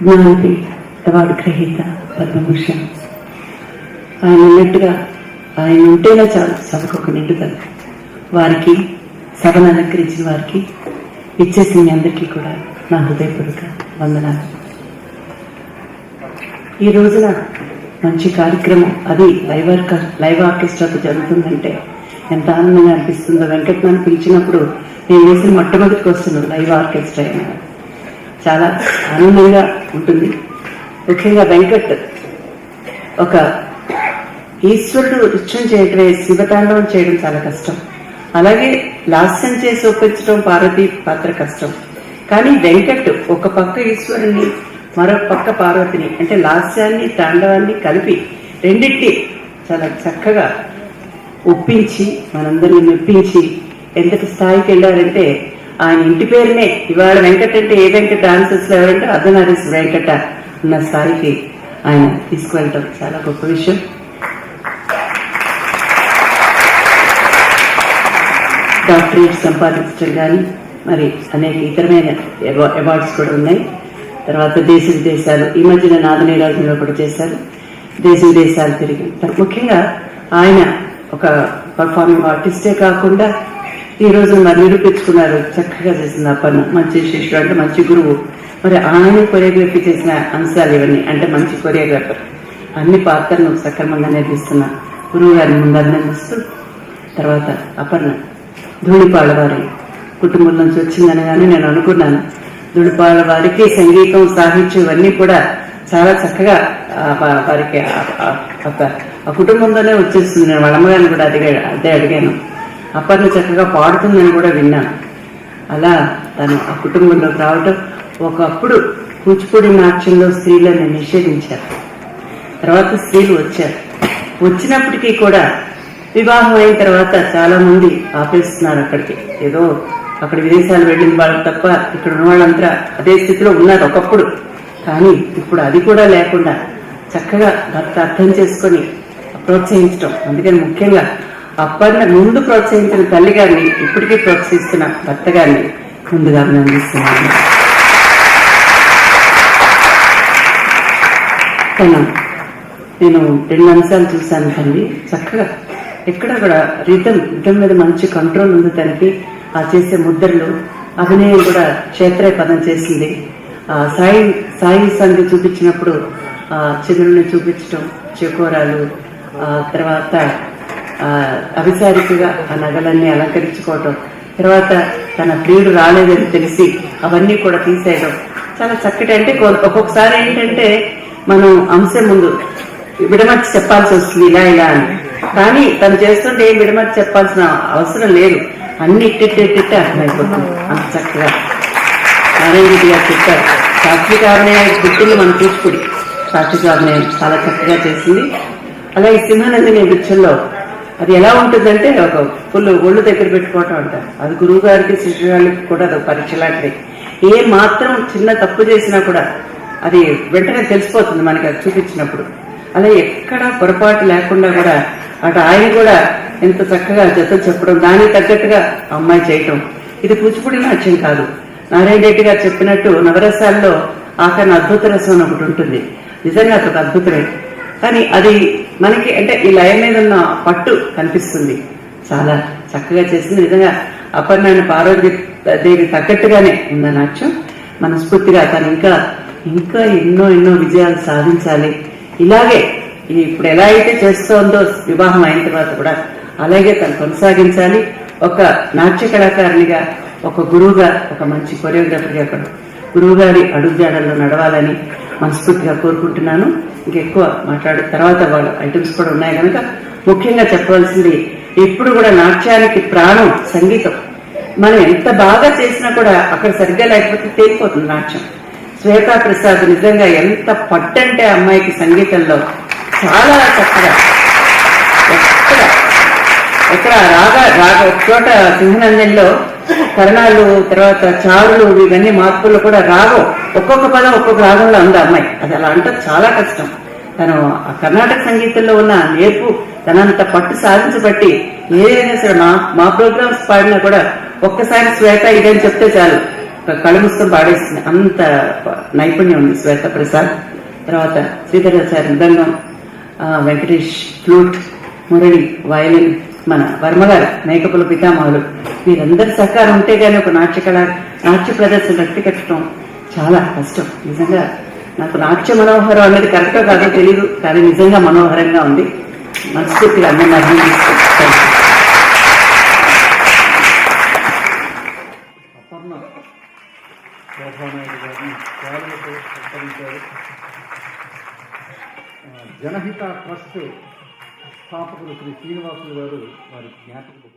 Jnanpith award గ్రహీత పద్మభూషణ్. ఆయన ఉన్నట్టుగా ఆయన ఉంటేనే చాలు సభకు ఒక నిండుదల. వారికి సభను అలంకరించిన వారికి ఇచ్చేసిన మీ అందరికీ కూడా నా హృదయపూర్వక వందనాలు. ఈ రోజున మంచి కార్యక్రమం, అది లైవ్ ఆర్కెస్ట్రాతో జరుగుతుందంటే ఎంత ఆనందంగా అనిపిస్తుందో. వెంకట్ నన్ను పిలిచినప్పుడు నేను వేసిన మొట్టమొదటి క్వశ్చన్ లైవ్ ఆర్కెస్ట్రా అయినా చాలా ఆనందంగా ఉంటుంది. ముఖ్యంగా వెంకట్ ఒక ఈశ్వరుడు నృత్యం చేయడమే, శివతాండవం చేయడం చాలా కష్టం. అలాగే లాస్యం చేసి ఒప్పించడం పార్వతీ పాత్ర కష్టం. కానీ వెంకట్ ఒక పక్క ఈశ్వరుని, మరొక పక్క పార్వతిని, అంటే లాస్యాన్ని తాండవాన్ని కలిపి రెండింటి చాలా చక్కగా ఒప్పించి మనందరినీ మెప్పించి ఎంతటి స్థాయికి వెళ్ళారంటే ఆయన ఇంటి పేరునే ఇవాళ వెంకట్ అంటే ఏ వెంకట్ డాన్సర్స్ లో ఎవరంటే అర్ధనారీస్ వెంకట ఉన్న స్థాయికి ఆయన తీసుకువెళ్ళటం చాలా గొప్ప విషయం. డాక్టరేట్ సంపాదించడం కానీ మరి అనేక ఇతరమైన అవార్డ్స్ కూడా ఉన్నాయి. తర్వాత దేశ విదేశాలు, ఈ మధ్యన నాదనీరాజులో కూడా చేశారు, దేశ విదేశాలు తిరిగి. ముఖ్యంగా ఆయన ఒక పర్ఫార్మింగ్ ఆర్టిస్టే కాకుండా ఈ రోజు మరి నిరూపించుకున్నారు. చక్కగా చేసిన అపర్ణ మంచి శిష్యుడు, అంటే మంచి గురువు. మరి ఆయన కొరియోగ్రఫీ చేసిన అంశాలు ఇవన్నీ, అంటే మంచి కొరియోగ్రాఫర్, అన్ని పాత్రలను సక్రమంగా నిర్మిస్తున్న గురువు గారిని ముందు అభినందిస్తూ, తర్వాత అపర్ణ ధూళిపాళ్ళ వారి కుటుంబం నుంచి వచ్చిందనగానే నేను అనుకున్నాను, ధూళిపాళ్ళ వారికి సంగీతం, సాహిత్యం ఇవన్నీ కూడా చాలా చక్కగా వారికి ఆ కుటుంబంలోనే వచ్చేస్తుంది. నేను వాళ్ళ అమ్మగారిని కూడా అదే అడిగాను. అపర్ణ చక్కగా పాడుతుందని కూడా విన్నాను. అలా తను ఆ కుటుంబంలోకి రావటం. ఒకప్పుడు కూచిపూడి నాట్యంలో స్త్రీలను నిషేధించారు, తర్వాత స్త్రీలు వచ్చారు. వచ్చినప్పటికీ కూడా వివాహం అయిన తర్వాత చాలా మంది ఆపేస్తున్నారు అక్కడికి. ఏదో అక్కడ విదేశాలు వెళ్ళిన వాళ్ళు తప్ప ఇక్కడ ఉన్న వాళ్ళంతా అదే స్థితిలో ఉన్నారు ఒకప్పుడు. కానీ ఇప్పుడు అది కూడా లేకుండా చక్కగా భర్త అర్థం చేసుకొని ప్రోత్సహించడం. అందుకని ముఖ్యంగా అపర్ణ ముందు ప్రోత్సహించిన తల్లి గారిని, ఇప్పటికీ ప్రోత్సహిస్తున్న భర్త గారిని ముందుగా అభినందిస్తున్నాను. నేను 2 అంశాలు చూశాను తల్లి. చక్కగా ఎక్కడ కూడా రిథం మీద మంచి కంట్రోల్ ఉంది తనకి. ఆ చేసే ముద్రలు, అభినయం కూడా క్షేత్రయ పదం చేసింది. సాయి సంధి చూపించినప్పుడు చంద్రుడిని చూపించడం, చెకోరాలు, తర్వాత అవిసారికగా ఆ నగలన్నీ అలంకరించుకోవటం, తర్వాత తన ప్రియుడు రాలేదని తెలిసి అవన్నీ కూడా తీసేయడం చాలా చక్కటి. అంటే ఒక్కొక్కసారి ఏంటంటే మనం అంశం ముందు విడమర్చి చెప్పాల్సి వస్తుంది ఇలా ఇలా అని. కానీ తను చేస్తుంటే ఏం విడమర్చి చెప్పాల్సిన అవసరం లేదు, అన్ని ఇట్టిట్టిట్టిట్టే అర్థమైపోతుంది. అంత చక్కగా నారాయణ రెడ్డి గారు చెప్పారు. సాత్విక అభినయ గుర్తులు మనం కూచిపూడి సాత్విక అభినయం చాలా చక్కగా చేసింది. అలాగే సింహానందిని నృత్యంలో అది ఎలా ఉంటుందంటే ఒక ఫుల్ ఒళ్ళు దగ్గర పెట్టుకోవటం అంటారు. అది గురువు గారికి శిష్యురాళ్ళకి కూడా అది పరీక్ష లాంటిది. ఏ మాత్రం చిన్న తప్పు చేసినా కూడా అది వెంటనే తెలిసిపోతుంది మనకి అది చూపించినప్పుడు. అలా ఎక్కడ పొరపాటు లేకుండా కూడా అటు ఆయన కూడా ఎంత చక్కగా జత చెప్పడం, దానికి తగ్గట్టుగా అమ్మాయి చేయటం. ఇది కూచిపూడి నాట్యం కాదు. నారాయణ రెడ్డి గారు చెప్పినట్టు నవరసాల్లో ఆఖరణ అద్భుత రసం అని ఒకటి ఉంటుంది. నిజంగా అదొక అద్భుతమే. కానీ అది మనకి అంటే ఈ లయ మీద ఉన్న పట్టు కనిపిస్తుంది. చాలా చక్కగా చేసింది. నిజంగా అపర్ణాన్ని పార్వతీ దేవి తగ్గట్టుగానే ఉన్న నాట్యం. మనస్ఫూర్తిగా తను ఇంకా ఇంకా ఎన్నో ఎన్నో విజయాలు సాధించాలి. ఇలాగే ఇప్పుడు ఎలా అయితే చేస్తోందో వివాహం అయిన తర్వాత కూడా అలాగే తను కొనసాగించాలి. ఒక నాట్య కళాకారునిగా, ఒక గురువుగా, ఒక మంచి కొరియోగ్రాఫర్గా కూడా గురువు గారి అడుగుజాడల్లో నడవాలని మనస్ఫూర్తిగా కోరుకుంటున్నాను. ఇంకెక్కువ మాట్లాడే తర్వాత వాళ్ళ ఐటమ్స్ కూడా ఉన్నాయి కనుక ముఖ్యంగా చెప్పవలసింది, ఎప్పుడు కూడా నాట్యానికి ప్రాణం సంగీతం. మనం ఎంత బాగా చేసినా కూడా అక్కడ సరిగ్గా లేకపోతే తేలిపోతుంది నాట్యం. శ్వేతా ప్రసాద్ నిజంగా ఎంత పట్టంటే అమ్మాయికి సంగీతంలో చాలా చక్కగా ఎక్కడ రాగ ఒక చోట సింహనందన్లో కరణాలు, తర్వాత చారులు, ఇవన్నీ మార్పులు కూడా రాగం ఒక్కొక్క పదం ఒక్కొక్క రాగంలో ఉంది అమ్మాయి. అది అలా అంటే చాలా కష్టం. తను ఆ కర్ణాటక సంగీతంలో ఉన్న నేర్పు తనంత పట్టు సాధించబట్టి ఏదైనా సరే మా ప్రోగ్రామ్స్ పాడినా కూడా ఒక్కసారి శ్వేత ఇదని చెప్తే చాలు కళ్ళు మూసుకొని పాడేస్తుంది, అంత నైపుణ్యం ఉంది శ్వేత ప్రసాద్. తర్వాత శ్రీధరాచార్య మృదంగం, వెంకటేష్ ఫ్లూట్, మురళి వయలిన్, మన వర్మ గారు మేకపుల పితామహులు, వీరందరి సహకారం ఉంటే గానీ ఒక నాట్య ప్రదర్శన రక్తి కట్టడం చాలా కష్టం. నిజంగా నాకు నాట్య మనోహరం అనేది కరెక్టో కాదో తెలియదు, కానీ నిజంగా మనోహరంగా ఉంది. మనస్ఫూర్తిగా అందరినీ అభినందిస్తాను. జనహిత ట్రస్ట్ స్థాపకులు శ్రీ శ్రీనివాసులు గారు వారి జ్ఞాపకం